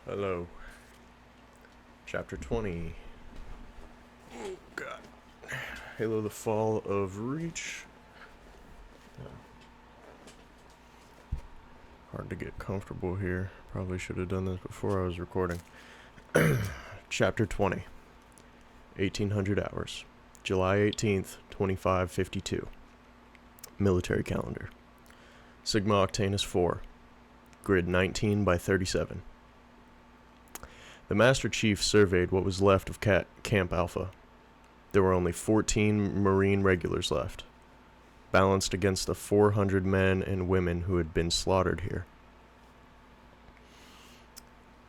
Hello. Chapter 20. Oh, God. Halo the Fall of Reach. Hard to get comfortable here. Probably should have done this before I was recording. Chapter 20. 1800 hours. July 18th, 2552. Military calendar. Sigma Octanus 4. Grid 19 by 37. The Master Chief surveyed what was left of Camp Alpha. There were only 14 Marine regulars left, balanced against the 400 men and women who had been slaughtered here.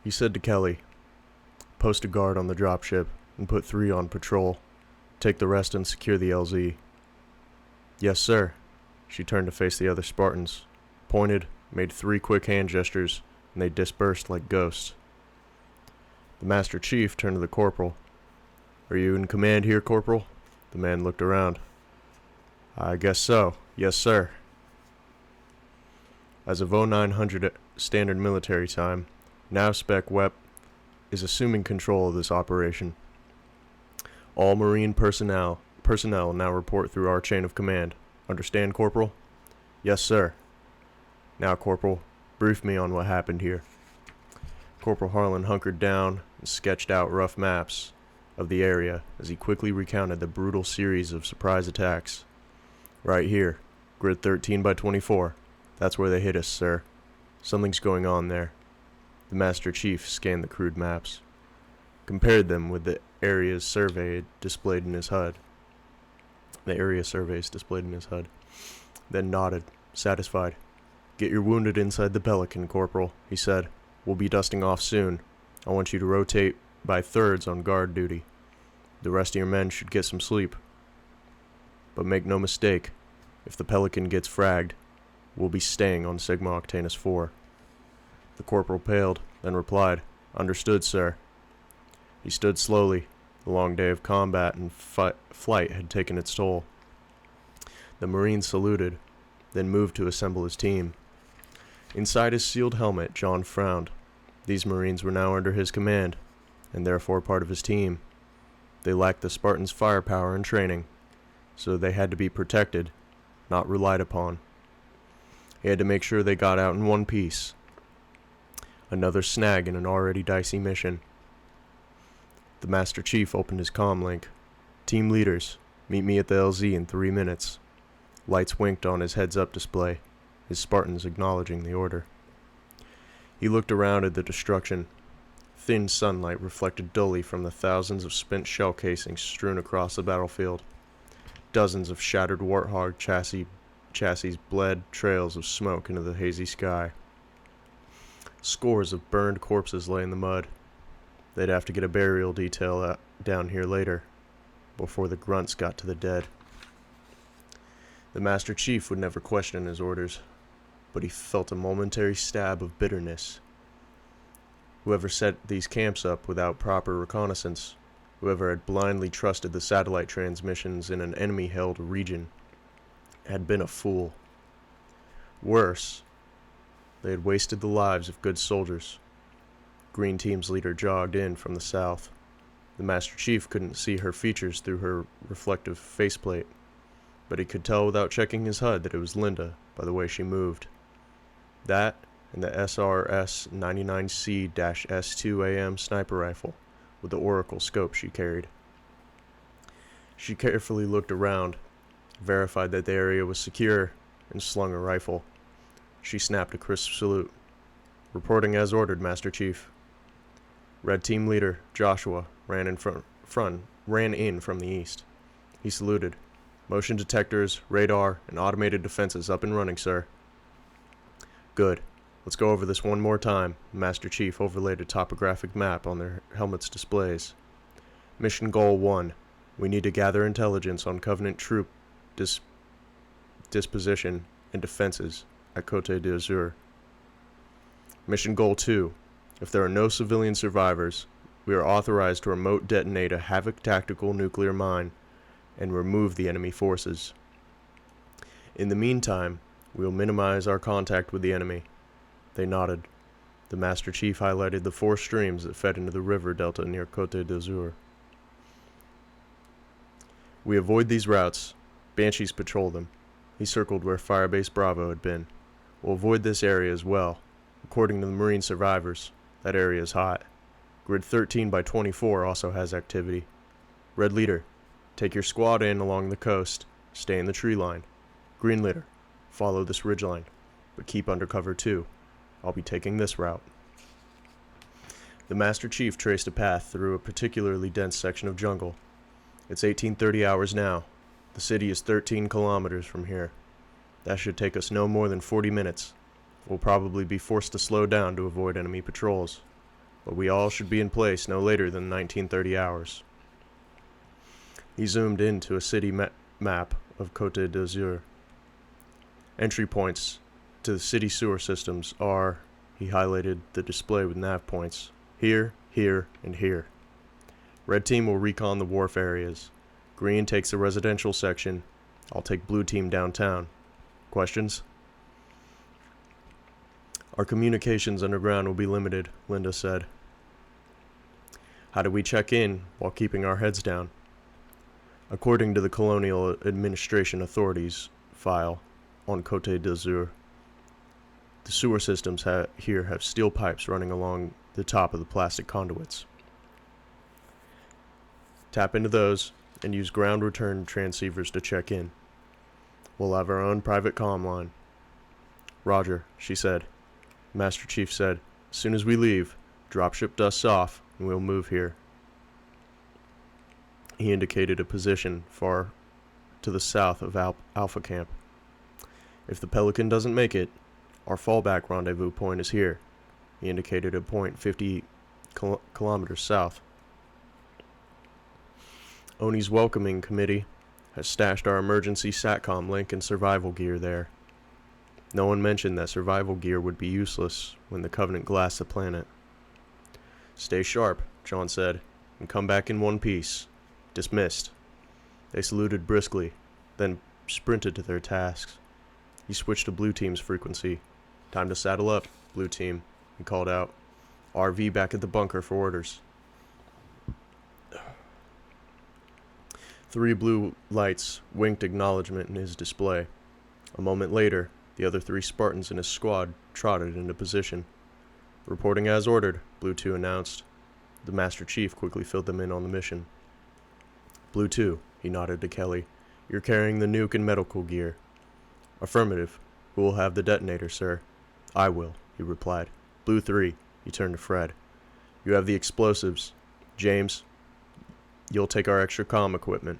He said to Kelly, "Post a guard on the dropship and put 3 on patrol. Take the rest and secure the LZ." "Yes, sir." She turned to face the other Spartans, pointed, made 3 quick hand gestures, and they dispersed like ghosts. The Master Chief turned to the corporal. "Are you in command here, Corporal?" The man looked around. "I guess so. Yes, sir." As of 0900 standard military time, NavSpec WEP is assuming control of this operation. All Marine personnel now report through our chain of command. Understand, Corporal? "Yes, sir." "Now, Corporal, brief me on what happened here." Corporal Harlan hunkered down and sketched out rough maps of the area as he quickly recounted the brutal series of surprise attacks. "Right here, grid 13 by 24. That's where they hit us, sir. Something's going on there." The Master Chief scanned the crude maps, compared them with the area surveys displayed in his HUD, then nodded, satisfied. "Get your wounded inside the Pelican, Corporal," he said. "We'll be dusting off soon. I want you to rotate by thirds on guard duty. The rest of your men should get some sleep. But make no mistake, if the Pelican gets fragged, we'll be staying on Sigma Octanus 4. The corporal paled, then replied, "Understood, sir." He stood slowly. The long day of combat and flight had taken its toll. The Marine saluted, then moved to assemble his team. Inside his sealed helmet, John frowned. These Marines were now under his command, and therefore part of his team. They lacked the Spartans' firepower and training, so they had to be protected, not relied upon. He had to make sure they got out in one piece. Another snag in an already dicey mission. The Master Chief opened his comm link. "Team leaders, meet me at the LZ in 3 minutes." Lights winked on his heads-up display, his Spartans acknowledging the order. He looked around at the destruction. Thin sunlight reflected dully from the thousands of spent shell casings strewn across the battlefield. Dozens of shattered Warthog chassis bled trails of smoke into the hazy sky. Scores of burned corpses lay in the mud. They'd have to get a burial detail down here later, before the grunts got to the dead. The Master Chief would never question his orders, but he felt a momentary stab of bitterness. Whoever set these camps up without proper reconnaissance, whoever had blindly trusted the satellite transmissions in an enemy-held region, had been a fool. Worse, they had wasted the lives of good soldiers. Green Team's leader jogged in from the south. The Master Chief couldn't see her features through her reflective faceplate, but he could tell without checking his HUD that it was Linda by the way she moved. That and the SRS-99C-S2AM sniper rifle with the Oracle scope she carried. She carefully looked around, verified that the area was secure, and slung her rifle. She snapped a crisp salute. "Reporting as ordered, Master Chief." Red Team leader Joshua ran in from the east. He saluted. "Motion detectors, radar, and automated defenses up and running, sir." "Good. Let's go over this one more time." Master Chief overlaid a topographic map on their helmets' displays. "Mission Goal 1. We need to gather intelligence on Covenant troop disposition and defenses at Côte d'Azur. Mission Goal 2. If there are no civilian survivors, we are authorized to remote detonate a Havoc tactical nuclear mine and remove the enemy forces. In the meantime, we will minimize our contact with the enemy." They nodded. The Master Chief highlighted the 4 streams that fed into the river delta near Côte d'Azur. We avoid these routes. Banshees patrol them. He circled where Firebase Bravo had been. We'll avoid this area as well. According to the Marine survivors, that area is hot. Grid 13 by 24 also has activity. Red Leader, take your squad in along the coast. Stay in the tree line. Green Leader, follow this ridgeline, but keep under cover too. I'll be taking this route. The Master Chief traced a path through a particularly dense section of jungle. It's 1830 hours now. The city is 13 kilometers from here. That should take us no more than 40 minutes. We'll probably be forced to slow down to avoid enemy patrols, but we all should be in place no later than 1930 hours. He zoomed into a city map of Côte d'Azur. Entry points to the city sewer systems are, he highlighted the display with nav points, here, here, and here. Red team will recon the wharf areas. Green takes the residential section. I'll take blue team downtown. Questions? Our communications underground will be limited, Linda said. How do we check in while keeping our heads down? According to the Colonial Administration Authorities file on Côte d'Azur, the sewer systems here have steel pipes running along the top of the plastic conduits. Tap into those and use ground return transceivers to check in. We'll have our own private comm line. Roger, she said. Master Chief said, as soon as we leave, dropship dusts off and we'll move here. He indicated a position far to the south of Alpha Camp. If the Pelican doesn't make it, our fallback rendezvous point is here. He indicated a point 50 kilometers south. Oni's welcoming committee has stashed our emergency SATCOM link and survival gear there. No one mentioned that survival gear would be useless when the Covenant glassed the planet. Stay sharp, John said, and come back in one piece. Dismissed. They saluted briskly, then sprinted to their tasks. He switched to blue team's frequency. Time to saddle up, blue team, he called out. RV back at the bunker for orders. 3 blue lights winked acknowledgement in his display. A moment later, the other 3 Spartans in his squad trotted into position. Reporting as ordered, Blue 2 announced. The Master Chief quickly filled them in on the mission. Blue 2, he nodded to Kelly. You're carrying the nuke and medical gear. Affirmative. Who will have the detonator, sir? I will, he replied. Blue 3, he turned to Fred. You have the explosives. James, you'll take our extra comm equipment.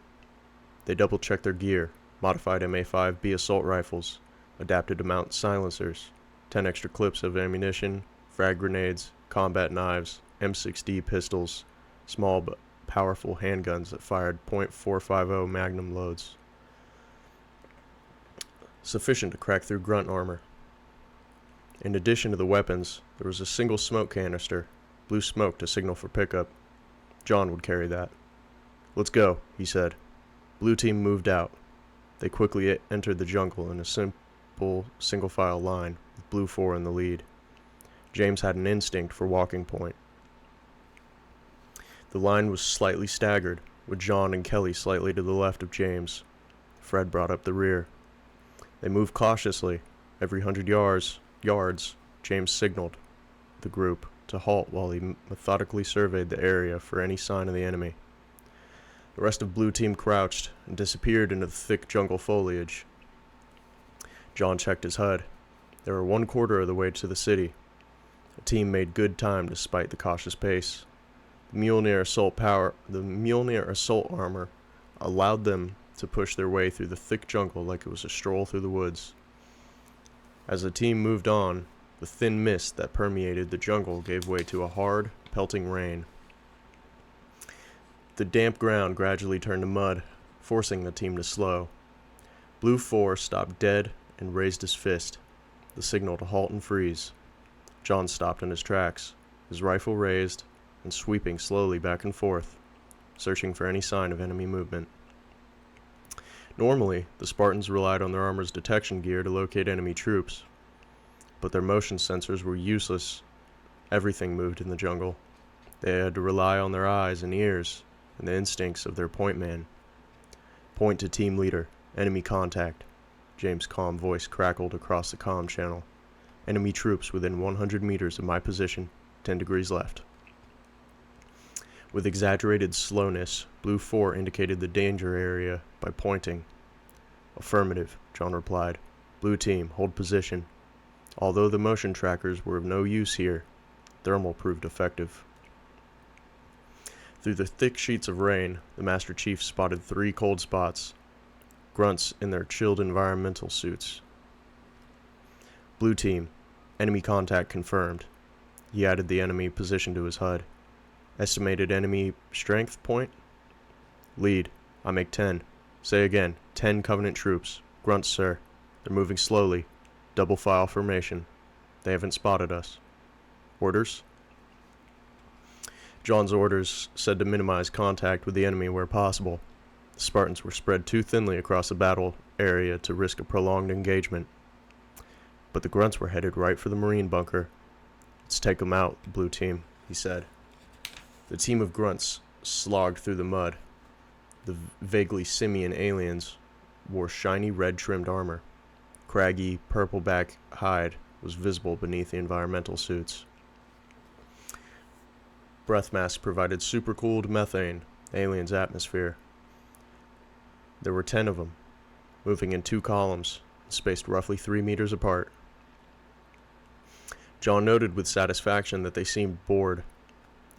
They double-checked their gear. Modified MA5B assault rifles, adapted to mount silencers, 10 extra clips of ammunition, frag grenades, combat knives, M6D pistols, small but powerful handguns that fired .450 magnum loads. Sufficient to crack through grunt armor. In addition to the weapons, there was a single smoke canister, blue smoke to signal for pickup. John would carry that. Let's go, he said. Blue team moved out. They quickly entered the jungle in a simple single-file line, with Blue 4 in the lead. James had an instinct for walking point. The line was slightly staggered, with John and Kelly slightly to the left of James. Fred brought up the rear. They moved cautiously. Every 100 yards, James signaled the group to halt while he methodically surveyed the area for any sign of the enemy. The rest of Blue Team crouched and disappeared into the thick jungle foliage. John checked his HUD. They were 1/4 of the way to the city. The team made good time despite the cautious pace. The Mjolnir assault armor allowed them to push their way through the thick jungle like it was a stroll through the woods. As the team moved on, the thin mist that permeated the jungle gave way to a hard, pelting rain. The damp ground gradually turned to mud, forcing the team to slow. Blue 4 stopped dead and raised his fist, the signal to halt and freeze. John stopped in his tracks, his rifle raised and sweeping slowly back and forth, searching for any sign of enemy movement. Normally, the Spartans relied on their armor's detection gear to locate enemy troops, but their motion sensors were useless Everything moved in the jungle. They had to rely on their eyes and ears and the instincts of their point man. Point to team leader. Enemy contact. James' calm voice crackled across the comm channel. Enemy troops within 100 meters of my position, 10 degrees left. With exaggerated slowness, Blue 4 indicated the danger area by pointing. Affirmative, John replied. Blue team, hold position. Although the motion trackers were of no use here, thermal proved effective. Through the thick sheets of rain, the Master Chief spotted 3 cold spots, grunts in their chilled environmental suits. Blue team, enemy contact confirmed. He added the enemy position to his HUD. Estimated enemy strength point? Lead, I make 10. Say again, 10 Covenant troops. Grunts, sir. They're moving slowly. Double file formation. They haven't spotted us. Orders? John's orders said to minimize contact with the enemy where possible. The Spartans were spread too thinly across the battle area to risk a prolonged engagement. But the grunts were headed right for the marine bunker. Let's take them out, Blue team, he said. The team of grunts slogged through the mud. The vaguely simian aliens wore shiny red-trimmed armor. Craggy, purple-back hide was visible beneath the environmental suits. Breath masks provided supercooled methane, the aliens' atmosphere. There were 10 of them, moving in 2 columns, spaced roughly 3 meters apart. John noted with satisfaction that they seemed bored.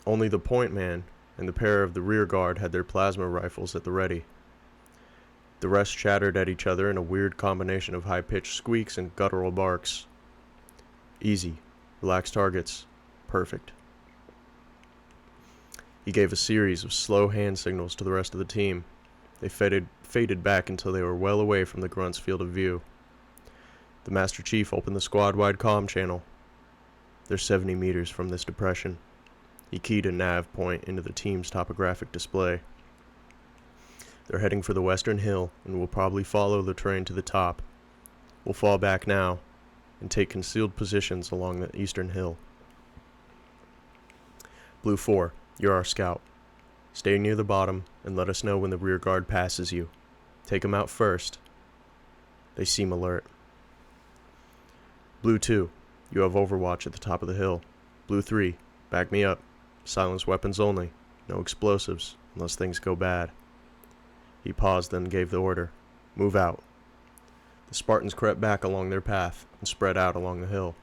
Only the point man and the pair of the rear guard had their plasma rifles at the ready. The rest chattered at each other in a weird combination of high-pitched squeaks and guttural barks. Easy. Relax targets. Perfect. He gave a series of slow hand signals to the rest of the team. They faded back until they were well away from the grunts' field of view. The Master Chief opened the squad-wide comm channel. They're 70 meters from this depression. He keyed a nav point into the team's topographic display. They're heading for the western hill and will probably follow the terrain to the top. We'll fall back now and take concealed positions along the eastern hill. Blue 4, you're our scout. Stay near the bottom and let us know when the rear guard passes you. Take them out first. They seem alert. Blue 2, you have overwatch at the top of the hill. Blue 3, back me up. Silence weapons only. No explosives, unless things go bad. He paused, then gave the order. Move out. The Spartans crept back along their path and spread out along the hill.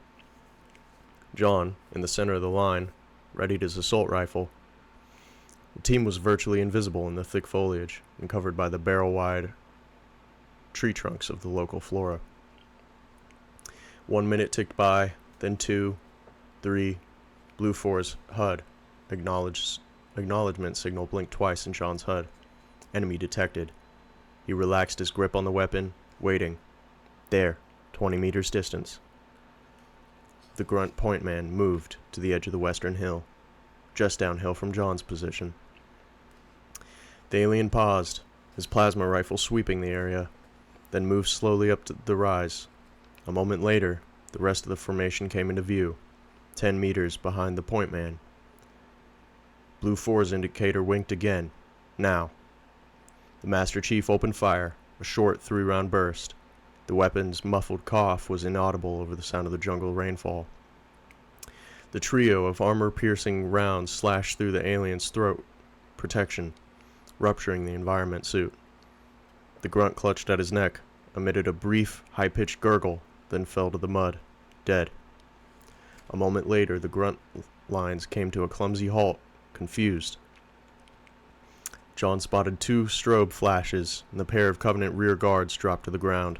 John, in the center of the line, readied his assault rifle. The team was virtually invisible in the thick foliage and covered by the barrel-wide tree trunks of the local flora. 1 minute ticked by, then 2, 3. Blue 4's HUD. Acknowledgement signal blinked twice in John's HUD. Enemy detected. He relaxed his grip on the weapon, waiting. There, 20 meters distance. The grunt point man moved to the edge of the western hill, just downhill from John's position. The alien paused, his plasma rifle sweeping the area, then moved slowly up the rise. A moment later, the rest of the formation came into view, 10 meters behind the point man. Blue 4's indicator winked again. Now. The Master Chief opened fire, a short 3-round burst. The weapon's muffled cough was inaudible over the sound of the jungle rainfall. The trio of armor-piercing rounds slashed through the alien's throat protection, rupturing the environment suit. The grunt clutched at his neck, emitted a brief, high-pitched gurgle, then fell to the mud, dead. A moment later, the grunt lines came to a clumsy halt, confused. John spotted 2 strobe flashes, and the pair of Covenant rear guards dropped to the ground.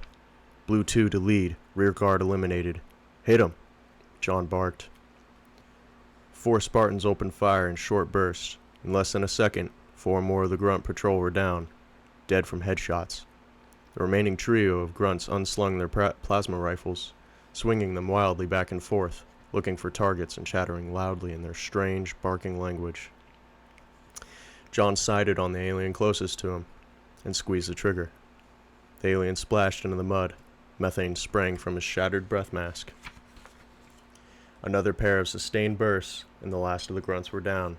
Blue 2 to lead, rear guard eliminated. Hit him, John barked. 4 Spartans opened fire in short bursts. In less than a second, 4 more of the grunt patrol were down, dead from headshots. The remaining trio of grunts unslung their plasma rifles, swinging them wildly back and forth, looking for targets and chattering loudly in their strange, barking language. John sighted on the alien closest to him and squeezed the trigger. The alien splashed into the mud. Methane sprang from his shattered breath mask. Another pair of sustained bursts, and the last of the grunts were down.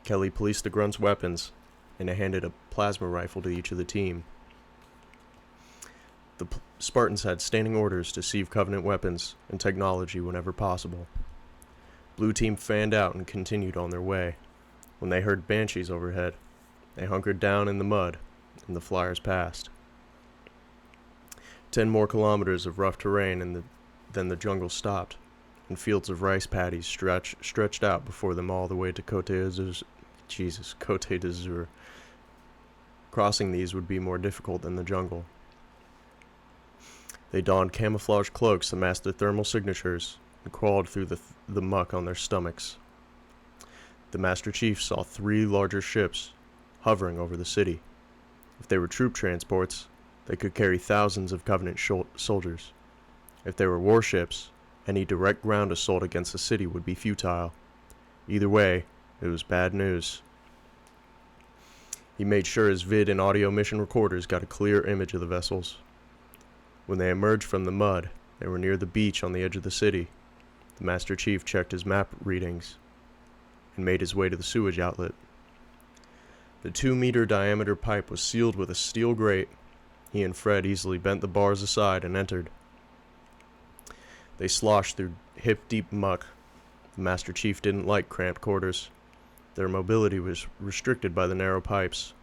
Kelly policed the grunts' weapons, and handed a plasma rifle to each of the team. The Spartans had standing orders to seize Covenant weapons and technology whenever possible. Blue Team fanned out and continued on their way. When they heard banshees overhead, they hunkered down in the mud, and the flyers passed. 10 more kilometers of rough terrain, and then the jungle stopped, and fields of rice paddies stretched out before them all the way to Côte d'Azur. Crossing these would be more difficult than the jungle. They donned camouflage cloaks to mask their thermal signatures and crawled through the muck on their stomachs. The Master Chief saw 3 larger ships hovering over the city. If they were troop transports, they could carry thousands of Covenant soldiers. If they were warships, any direct ground assault against the city would be futile. Either way, it was bad news. He made sure his vid and audio mission recorders got a clear image of the vessels. When they emerged from the mud, they were near the beach on the edge of the city. The Master Chief checked his map readings and made his way to the sewage outlet. The 2-meter diameter pipe was sealed with a steel grate. He and Fred easily bent the bars aside and entered. They sloshed through hip-deep muck. The Master Chief didn't like cramped quarters. Their mobility was restricted by the narrow pipes.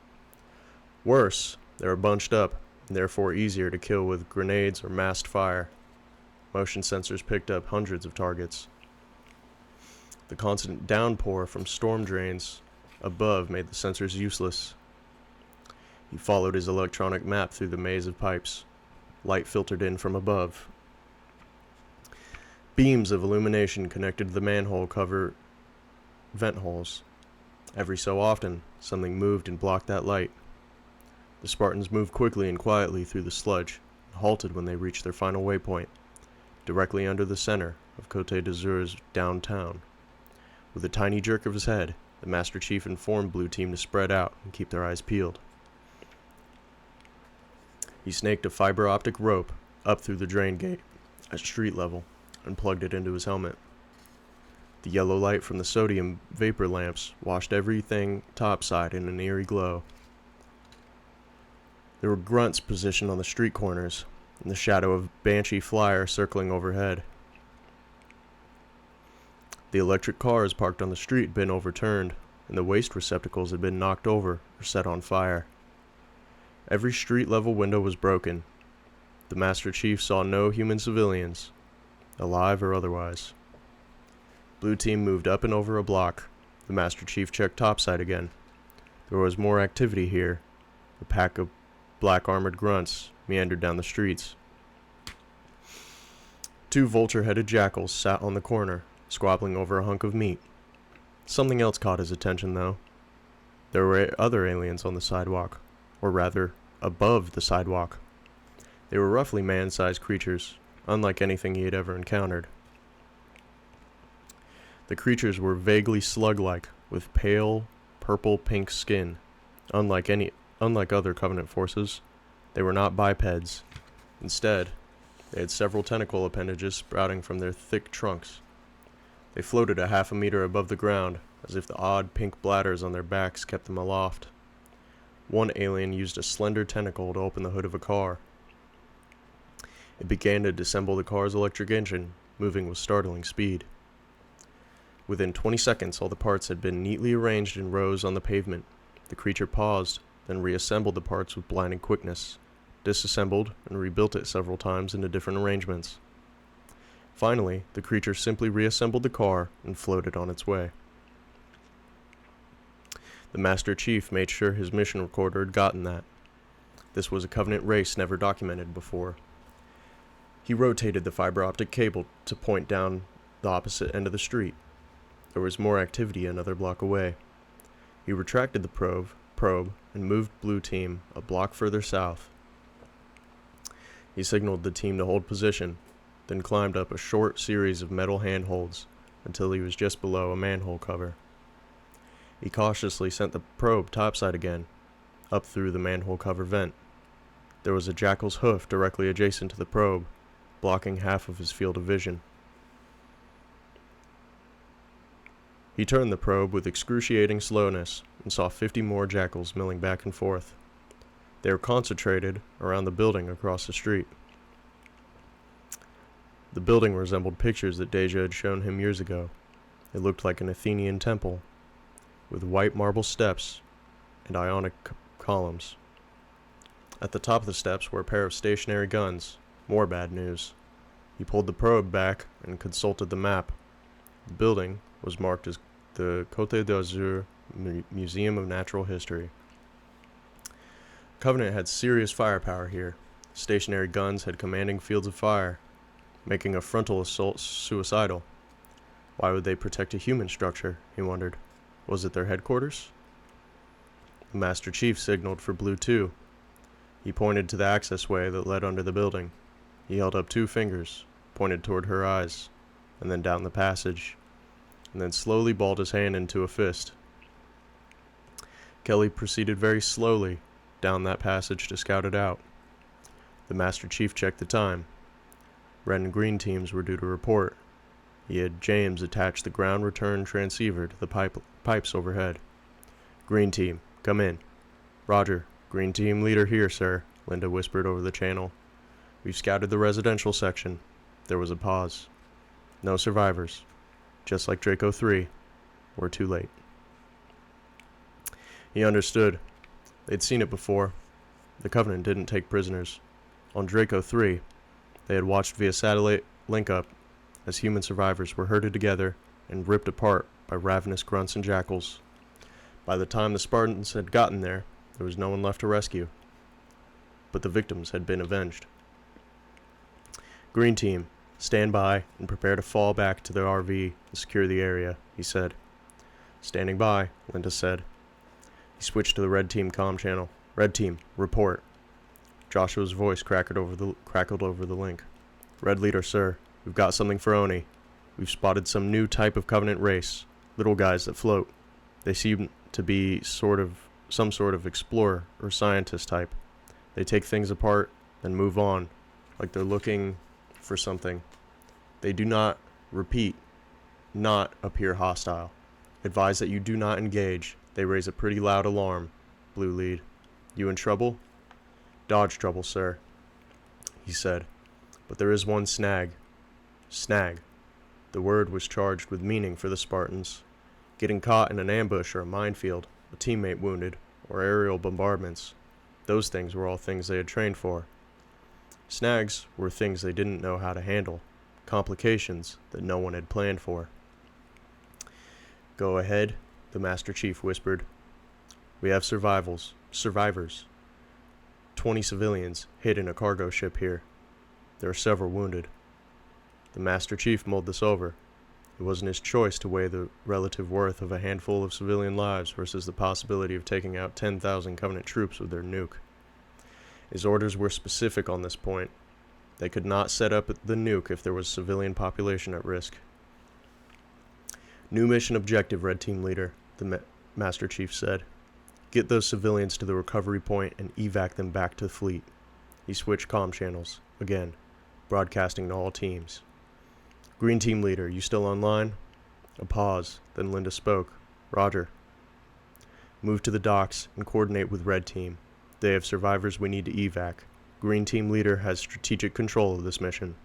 Worse, they were bunched up, and therefore easier to kill with grenades or masked fire. Motion sensors picked up hundreds of targets. The constant downpour from storm drains above made the sensors useless. He followed his electronic map through the maze of pipes. Light filtered in from above. Beams of illumination connected to the manhole cover vent holes. Every so often, something moved and blocked that light. The Spartans moved quickly and quietly through the sludge, and halted when they reached their final waypoint, directly under the center of Côte d'Azur's downtown. With a tiny jerk of his head, the Master Chief informed Blue Team to spread out and keep their eyes peeled. He snaked a fiber optic rope up through the drain gate at street level and plugged it into his helmet. The yellow light from the sodium vapor lamps washed everything topside in an eerie glow. There were grunts positioned on the street corners, and the shadow of Banshee Flyer circling overhead. The electric cars parked on the street had been overturned, and the waste receptacles had been knocked over or set on fire. Every street-level window was broken. The Master Chief saw no human civilians, alive or otherwise. Blue Team moved up and over a block. The Master Chief checked topside again. There was more activity here. A pack of black armored grunts meandered down the streets. 2 vulture-headed jackals sat on the corner, squabbling over a hunk of meat. Something else caught his attention, though. There were other aliens on the sidewalk, or rather, above the sidewalk. They were roughly man-sized creatures, unlike anything he had ever encountered. The creatures were vaguely slug-like, with pale, purple-pink skin. Unlike other Covenant forces, they were not bipeds. Instead, they had several tentacle appendages sprouting from their thick trunks. They floated a half a meter above the ground, as if the odd pink bladders on their backs kept them aloft. One alien used a slender tentacle to open the hood of a car. It began to disassemble the car's electric engine, moving with startling speed. Within 20 seconds, all the parts had been neatly arranged in rows on the pavement. The creature paused, then reassembled the parts with blinding quickness, disassembled, and rebuilt it several times into different arrangements. Finally, the creature simply reassembled the car and floated on its way. The Master Chief made sure his mission recorder had gotten that. This was a Covenant race never documented before. He rotated the fiber optic cable to point down the opposite end of the street. There was more activity another block away. He retracted the probe and moved Blue Team a block further south. He signaled the team to hold position, then climbed up a short series of metal handholds until he was just below a manhole cover. He cautiously sent the probe topside again, up through the manhole cover vent. There was a jackal's hoof directly adjacent to the probe, blocking half of his field of vision. He turned the probe with excruciating slowness and saw 50 more jackals milling back and forth. They were concentrated around the building across the street. The building resembled pictures that Deja had shown him years ago. It looked like an Athenian temple, with white marble steps and ionic columns. At the top of the steps were a pair of stationary guns. More bad news. He pulled the probe back and consulted the map. The building was marked as the Côte d'Azur Museum of Natural History. Covenant had serious firepower here. Stationary guns had commanding fields of fire, making a frontal assault suicidal. Why would they protect a human structure, he wondered. Was it their headquarters? The Master Chief signaled for Blue 2. He pointed to the access way that led under the building. He held up 2 fingers, pointed toward her eyes, and then down the passage, and then slowly balled his hand into a fist. Kelly proceeded very slowly down that passage to scout it out. The Master Chief checked the time. Red and green teams were due to report. He had James attach the ground return transceiver to the pipes overhead. Green team, come in. Roger, green team leader here, sir, Linda whispered over the channel. We've scouted the residential section. There was a pause. No survivors. Just like Draco 3. We're too late. He understood. They'd seen it before. The Covenant didn't take prisoners. On Draco 3, they had watched via satellite link-up as human survivors were herded together and ripped apart by ravenous grunts and jackals. By the time the Spartans had gotten there was no one left to rescue. But the victims had been avenged. Green team, stand by and prepare to fall back to the RV and secure the area, he said. Standing by, Linda said. He switched to the red team comm channel. Red team, report. Joshua's voice crackled over the link. Red leader, sir. We've got something for Oni. We've spotted some new type of Covenant race. Little guys that float. They seem to be some sort of explorer or scientist type. They take things apart, then move on, like they're looking for something. They do not, repeat, not appear hostile. Advise that you do not engage. They raise a pretty loud alarm. Blue lead. You in trouble? Dodge trouble, sir, he said. But there is one snag. Snag. The word was charged with meaning for the Spartans. Getting caught in an ambush or a minefield, a teammate wounded, or aerial bombardments. Those things were all things they had trained for. Snags were things they didn't know how to handle, complications that no one had planned for. Go ahead, the Master Chief whispered. We have survivors. 20 civilians hid in a cargo ship here. There are several wounded. The Master Chief mulled this over. It wasn't his choice to weigh the relative worth of a handful of civilian lives versus the possibility of taking out 10,000 Covenant troops with their nuke. His orders were specific on this point. They could not set up the nuke if there was civilian population at risk. New mission objective, Red Team Leader, the Master Chief said. Get those civilians to the recovery point and evac them back to the fleet. He switched comm channels, again, broadcasting to all teams. Green Team Leader, you still online? A pause, then Linda spoke. Roger. Move to the docks and coordinate with Red Team. They have survivors we need to evac. Green Team Leader has strategic control of this mission.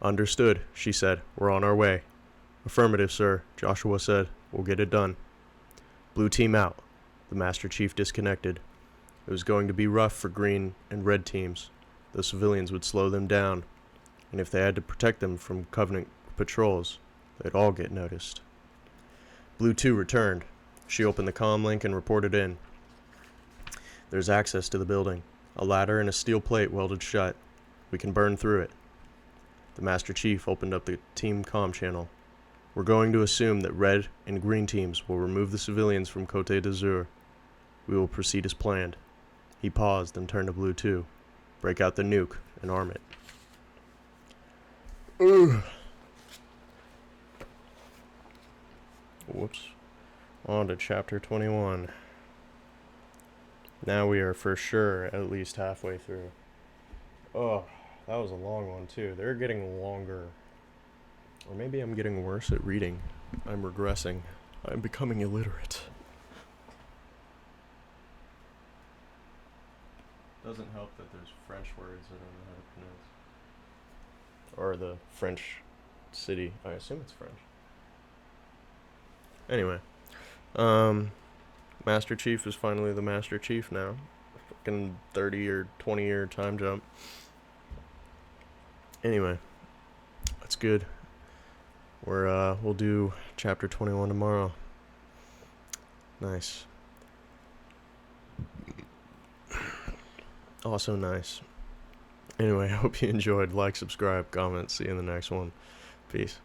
Understood, she said. We're on our way. Affirmative, sir, Joshua said. We'll get it done. Blue Team out. The Master Chief disconnected. It was going to be rough for Green and Red Teams. The civilians would slow them down, and if they had to protect them from Covenant patrols, they'd all get noticed. Blue 2 returned. She opened the comm link and reported in. There's access to the building. A ladder and a steel plate welded shut. We can burn through it. The Master Chief opened up the team comm channel. We're going to assume that Red and Green teams will remove the civilians from Côte d'Azur. We will proceed as planned. He paused and turned to Blue 2. Break out the nuke and arm it. Ugh. Whoops. On to chapter 21. Now we are for sure at least halfway through. Oh, that was a long one too. They're getting longer. Or maybe I'm getting worse at reading. I'm regressing. I'm becoming illiterate. Doesn't help that there's French words I don't know how to pronounce. Or the French city. I assume it's French. Anyway, Master Chief is finally the Master Chief now. Fucking 30 or 20 year time jump. Anyway, that's good. We'll do chapter 21 tomorrow. Nice. Also nice. Anyway, I hope you enjoyed. Like, subscribe, comment. See you in the next one. Peace.